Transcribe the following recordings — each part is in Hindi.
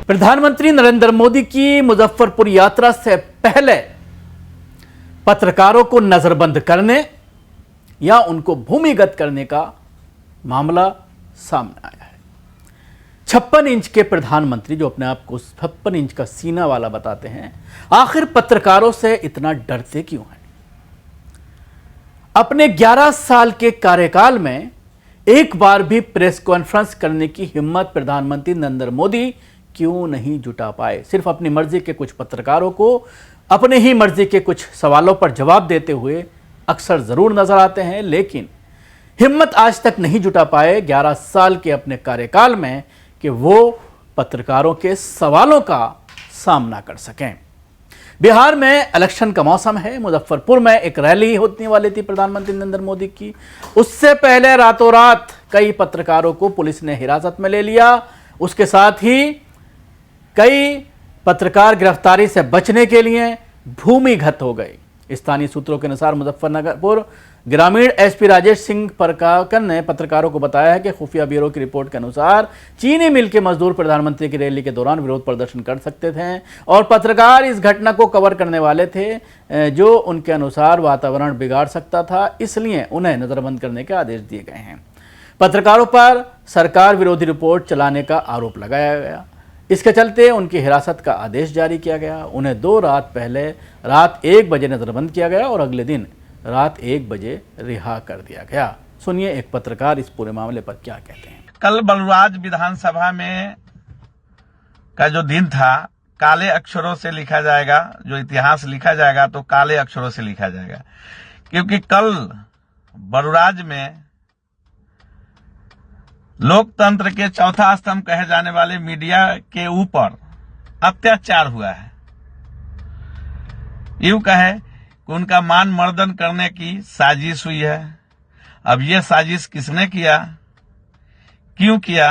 प्रधानमंत्री नरेंद्र मोदी की मुजफ्फरपुर यात्रा से पहले पत्रकारों को नजरबंद करने या उनको भूमिगत करने का मामला सामने आया है। 56 इंच के प्रधानमंत्री, जो अपने आप को 56 इंच का सीना वाला बताते हैं, आखिर पत्रकारों से इतना डरते क्यों हैं? अपने 11 साल के कार्यकाल में एक बार भी प्रेस कॉन्फ्रेंस करने की हिम्मत प्रधानमंत्री नरेंद्र मोदी क्यों नहीं जुटा पाए? सिर्फ अपनी मर्जी के कुछ पत्रकारों को अपने ही मर्जी के कुछ सवालों पर जवाब देते हुए अक्सर जरूर नजर आते हैं, लेकिन हिम्मत आज तक नहीं जुटा पाए 11 साल के अपने कार्यकाल में कि वो पत्रकारों के सवालों का सामना कर सकें। बिहार में इलेक्शन का मौसम है। मुजफ्फरपुर में एक रैली होने वाली थी प्रधानमंत्री नरेंद्र मोदी की। उससे पहले रातों रात कई पत्रकारों को पुलिस ने हिरासत में ले लिया। उसके साथ ही कई पत्रकार गिरफ्तारी से बचने के लिए भूमिगत हो गए। स्थानीय सूत्रों के अनुसार मुजफ्फरपुर ग्रामीण एसपी राजेश सिंह परकाकर ने पत्रकारों को बताया है कि खुफिया ब्यूरो की रिपोर्ट के अनुसार चीनी मिल के मजदूर प्रधानमंत्री की रैली के दौरान विरोध प्रदर्शन कर सकते थे और पत्रकार इस घटना को कवर करने वाले थे, जो उनके अनुसार वातावरण बिगाड़ सकता था, इसलिए उन्हें नजरबंद करने के आदेश दिए गए हैं। पत्रकारों पर सरकार विरोधी रिपोर्ट चलाने का आरोप लगाया गया। इसके चलते उनकी हिरासत का आदेश जारी किया गया। उन्हें 2 रात पहले रात 1 बजे नजरबंद किया गया और अगले दिन रात 1 बजे रिहा कर दिया गया। सुनिए एक पत्रकार इस पूरे मामले पर क्या कहते हैं। कल बलराज विधानसभा में का जो दिन था, काले अक्षरों से लिखा जाएगा। जो इतिहास लिखा जाएगा तो काले अक्षरों से लिखा जाएगा, क्योंकि कल बलराज में लोकतंत्र के चौथा स्तंभ कहे जाने वाले मीडिया के ऊपर अत्याचार हुआ है। यूं कहे कि उनका मान मर्दन करने की साजिश हुई है। अब ये साजिश किसने किया, क्यों किया,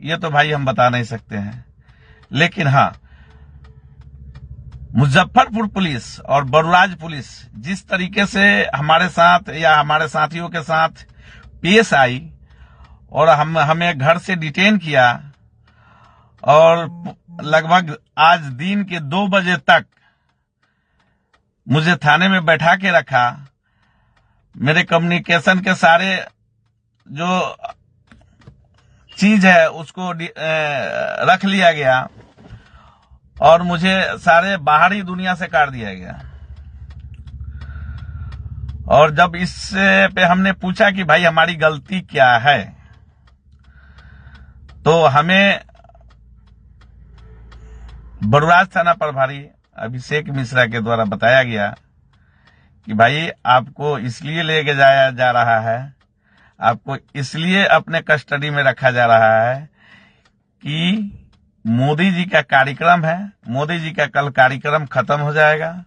ये तो भाई हम बता नहीं सकते हैं। लेकिन हाँ, मुजफ्फरपुर पुलिस और बलराज पुलिस जिस तरीके से हमारे साथ या हमारे साथियों के साथ पेश आई और हमें घर से डिटेन किया और लगभग आज दिन के 2 बजे तक मुझे थाने में बैठा के रखा। मेरे कम्युनिकेशन के सारे जो चीज है उसको रख लिया गया और मुझे सारे बाहरी दुनिया से काट दिया गया। और जब इससे पे हमने पूछा कि भाई हमारी गलती क्या है, तो हमें बलराज थाना प्रभारी अभिषेक मिश्रा के द्वारा बताया गया कि भाई आपको इसलिए लेके जाया जा रहा है, आपको इसलिए अपने कस्टडी में रखा जा रहा है कि मोदी जी का कार्यक्रम है। मोदी जी का कल कार्यक्रम खत्म हो जाएगा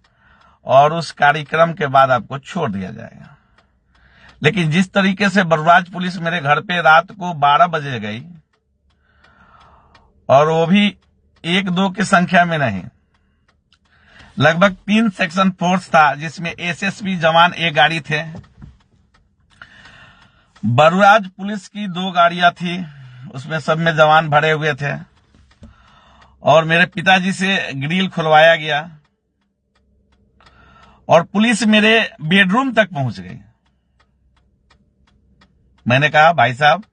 और उस कार्यक्रम के बाद आपको छोड़ दिया जाएगा। लेकिन जिस तरीके से बलराज पुलिस मेरे घर पे रात को 12 बजे गई, और वो भी 1-2 की संख्या में नहीं, लगभग 3 सेक्शन फोर्स था, जिसमें एसएसबी जवान 1 गाड़ी थे। बलराज पुलिस की 2 गाड़ियां थी, उसमें सब में जवान भरे हुए थे और मेरे पिताजी से ग्रिल खुलवाया गया और पुलिस मेरे बेडरूम तक पहुंच गई। मैंने कहा भाई साहब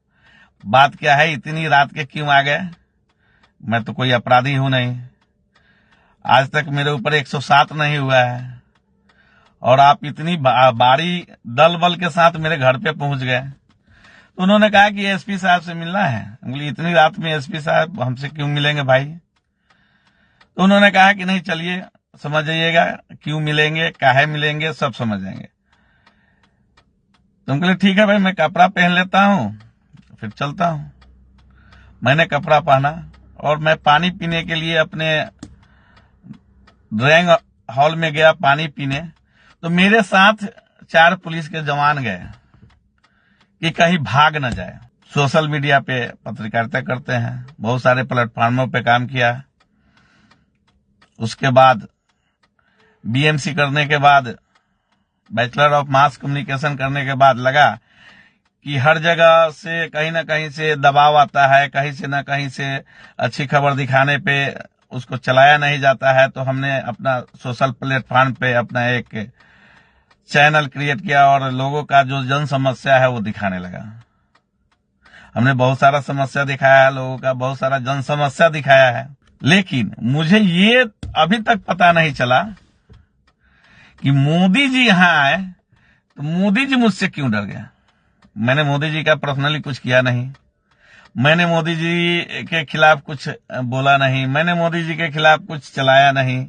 बात क्या है, इतनी रात के क्यों आ गए? मैं तो कोई अपराधी हूं नहीं, आज तक मेरे ऊपर 107 नहीं हुआ है और आप इतनी भारी दल बल के साथ मेरे घर पे पहुंच गए। तो उन्होंने कहा कि एसपी साहब से मिलना है। बोली इतनी रात में एसपी साहब हमसे क्यों मिलेंगे भाई? तो उन्होंने कहा कि नहीं चलिए समझ जाइएगा, क्यों मिलेंगे, काहे मिलेंगे, सब समझ जाएंगे। तुम कहले ठीक है भाई, मैं कपड़ा पहन लेता हूं फिर चलता हूं। मैंने कपड़ा पहना और मैं पानी पीने के लिए अपने ड्राइंग हॉल में गया पानी पीने। तो मेरे साथ 4 पुलिस के जवान गए कि कहीं भाग न जाए। सोशल मीडिया पे पत्रकारिता करते हैं, बहुत सारे प्लेटफॉर्मों पे काम किया। उसके बाद बीएमसी करने के बाद, बैचलर ऑफ मास कम्युनिकेशन करने के बाद लगा कि हर जगह से कहीं ना कहीं से दबाव आता है, कहीं से ना कहीं से अच्छी खबर दिखाने पे उसको चलाया नहीं जाता है। तो हमने अपना सोशल प्लेटफॉर्म पे अपना एक चैनल क्रिएट किया और लोगों का जो जन समस्या है वो दिखाने लगा। हमने बहुत सारा समस्या दिखाया है, लोगों का बहुत सारा जन समस्या दिखाया है, लेकिन मुझे ये अभी तक पता नहीं चला कि मोदी जी यहां आए तो मोदी जी मुझसे क्यों डर गया। मैंने मोदी जी का पर्सनली कुछ किया नहीं, मैंने मोदी जी के खिलाफ कुछ बोला नहीं, मैंने मोदी जी के खिलाफ कुछ चलाया नहीं,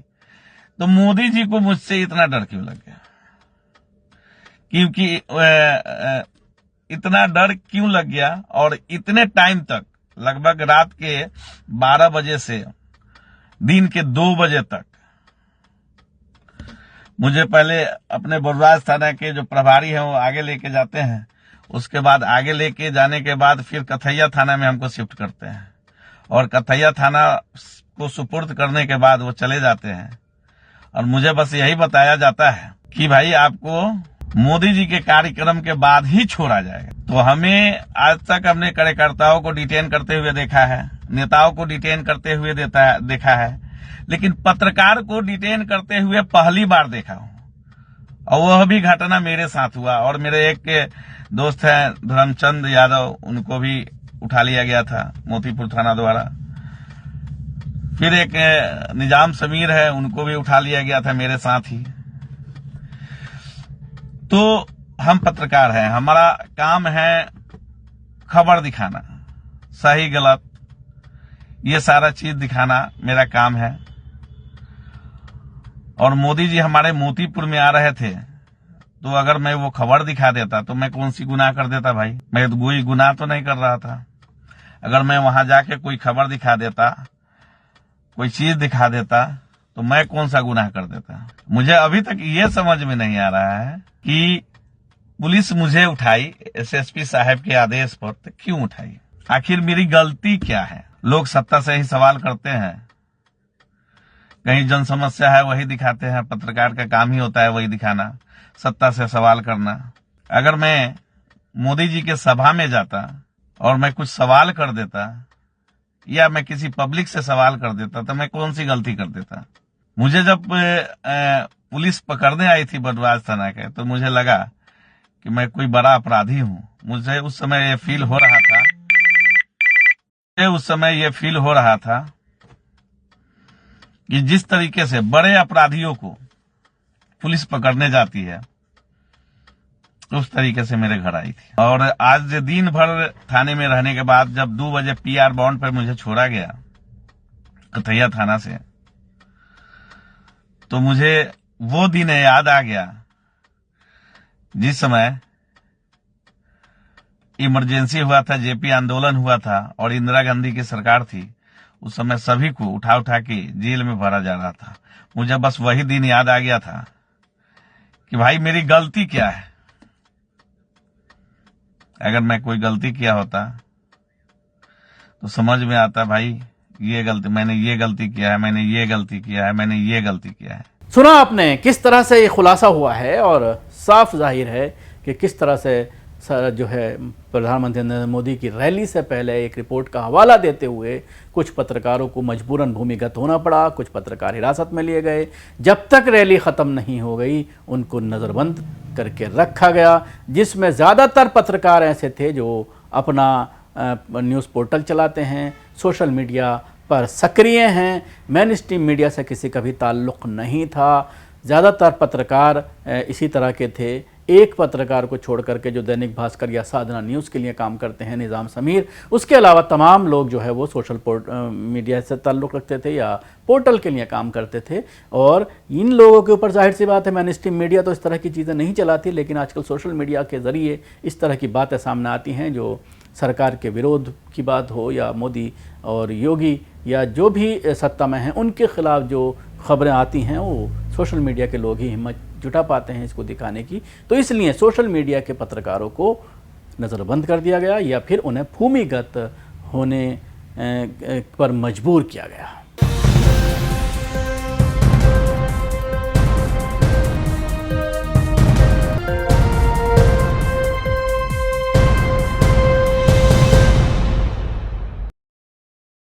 तो मोदी जी को मुझसे इतना डर क्यों लग गया? क्योंकि इतना डर क्यों लग गया? और इतने टाइम तक, लगभग रात के 12 बजे से दिन के 2 बजे तक, मुझे पहले अपने बरवाज थाना के जो प्रभारी हैं वो आगे लेके जाते हैं, उसके बाद आगे लेके जाने के बाद फिर कथैया थाना में हमको शिफ्ट करते हैं, और कथैया थाना को सुपुर्द करने के बाद वो चले जाते हैं। और मुझे बस यही बताया जाता है कि भाई आपको मोदी जी के कार्यक्रम के बाद ही छोड़ा जाएगा। तो हमें आज तक अपने कार्यकर्ताओं को डिटेन करते हुए देखा है, नेताओं को डिटेन करते हुए देखा है, लेकिन पत्रकार को डिटेन करते हुए पहली बार देखा हूं। और वह भी घटना मेरे साथ हुआ। और मेरे एक दोस्त हैं धर्मचंद यादव, उनको भी उठा लिया गया था मोतीपुर थाना द्वारा। फिर एक निजाम समीर है, उनको भी उठा लिया गया था मेरे साथ ही। तो हम पत्रकार हैं, हमारा काम है खबर दिखाना, सही गलत ये सारा चीज दिखाना मेरा काम है। और मोदी जी हमारे मोतीपुर में आ रहे थे, तो अगर मैं वो खबर दिखा देता तो मैं कौन सी गुनाह कर देता भाई? मैं तो कोई गुनाह तो नहीं कर रहा था। अगर मैं वहां जाके कोई खबर दिखा देता, कोई चीज दिखा देता, तो मैं कौन सा गुनाह कर देता? मुझे अभी तक ये समझ में नहीं आ रहा है कि पुलिस मुझे उठाई एसएसपी साहब के आदेश पर, तो क्यों उठाई? आखिर मेरी गलती क्या है? लोग सत्ता से ही सवाल करते हैं, कहीं जन समस्या है वही दिखाते हैं, पत्रकार का काम ही होता है वही दिखाना, सत्ता से सवाल करना। अगर मैं मोदी जी के सभा में जाता और मैं कुछ सवाल कर देता, या मैं किसी पब्लिक से सवाल कर देता, तो मैं कौन सी गलती कर देता? मुझे जब पुलिस पकड़ने आई थी बरवाज थाना के, तो मुझे लगा कि मैं कोई बड़ा अपराधी हूं। मुझे उस समय ये फील हो रहा था कि जिस तरीके से बड़े अपराधियों को पुलिस पकड़ने जाती है, उस तरीके से मेरे घर आई थी। और आज दिन भर थाने में रहने के बाद जब 2 बजे पीआर बॉन्ड पर मुझे छोड़ा गया कथैया थाना से, तो मुझे वो दिन याद आ गया जिस समय इमरजेंसी हुआ था, जेपी आंदोलन हुआ था और इंदिरा गांधी की सरकार थी। उस समय सभी को उठा उठा के जेल में भरा जा रहा था। मुझे बस वही दिन याद आ गया था कि भाई मेरी गलती क्या है। अगर मैं कोई गलती किया होता तो समझ में आता भाई ये गलती, मैंने ये गलती किया है, मैंने ये गलती किया है, मैंने ये गलती किया है। सुना आपने किस तरह से ये खुलासा हुआ है, और साफ जाहिर है कि किस तरह से जो है प्रधानमंत्री नरेंद्र मोदी की रैली से पहले एक रिपोर्ट का हवाला देते हुए कुछ पत्रकारों को मजबूरन भूमिगत होना पड़ा, कुछ पत्रकार हिरासत में लिए गए। जब तक रैली ख़त्म नहीं हो गई उनको नज़रबंद करके रखा गया, जिसमें ज़्यादातर पत्रकार ऐसे थे जो अपना न्यूज़ पोर्टल चलाते हैं, सोशल मीडिया पर सक्रिय हैं, मेन स्ट्रीम मीडिया से किसी का भी ताल्लुक़ नहीं था। ज़्यादातर पत्रकार इसी तरह के थे। एक पत्रकार को छोड़ करके जो दैनिक भास्कर या साधना न्यूज़ के लिए काम करते हैं, निज़ाम समीर, उसके अलावा तमाम लोग जो है वो सोशल मीडिया से ताल्लुक़ रखते थे या पोर्टल के लिए काम करते थे। और इन लोगों के ऊपर जाहिर सी बात है मेन स्ट्रीम मीडिया तो इस तरह की चीज़ें नहीं चलाती, लेकिन आजकल सोशल मीडिया के ज़रिए इस तरह की बातें सामने आती हैं जो सरकार के विरोध की बात हो या मोदी और योगी या जो भी सत्ता में हैं उनके खिलाफ जो खबरें आती हैं, वो सोशल मीडिया के लोग ही हिम्मत जुटा पाते हैं इसको दिखाने की। तो इसलिए सोशल मीडिया के पत्रकारों को नज़रबंद कर दिया गया या फिर उन्हें भूमिगत होने पर मजबूर किया गया।